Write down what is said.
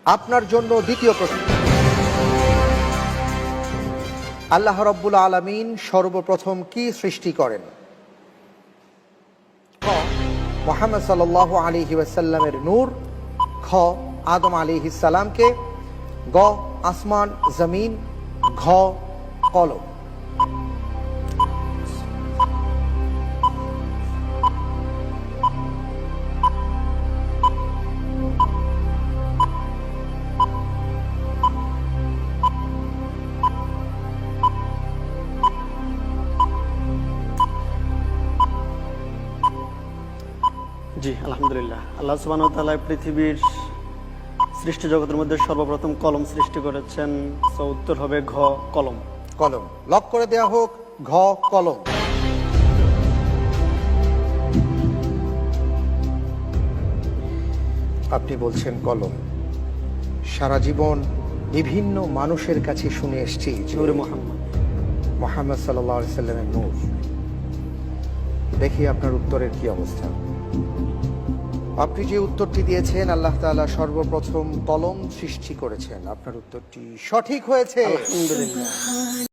আপনার জন্য দ্বিতীয় প্রশ্ন। আল্লাহ রাব্বুল আলামিন সর্বপ্রথম কি সৃষ্টি করেন? ক, মুহাম্মদ সাল্লাল্লাহু আলাইহি ওয়াসাল্লামের নূর। খ, আদম আলাইহিস সালামকে। গ, আসমান জমিন। ঘ, কলম। জি, আলহামদুলিল্লাহ। আল্লাহ সুবহানাহু ওয়া তাআলা পৃথিবীর সৃষ্টি জগতের মধ্যে সর্বপ্রথম কলম সৃষ্টি করেছেন। সো উত্তর হবে ঘ, কলম। কলম লক করে দেয়া হোক। ঘ, কলম। আপনি বলছেন কলম। সারা জীবন বিভিন্ন মানুষের কাছে শুনে এসেছি নূরে মুহাম্মদ। মুহাম্মদ সাল্লাল্লাহু আলাইহি সাল্লামের নূর। দেখি আপনার উত্তরের কি অবস্থা। আপনি যে উত্তরটি দিয়েছেন, আল্লাহ তাআলা সর্বপ্রথম কলম সৃষ্টি করেছেন, আপনার উত্তরটি সঠিক হয়েছে। আলহামদুলিল্লাহ।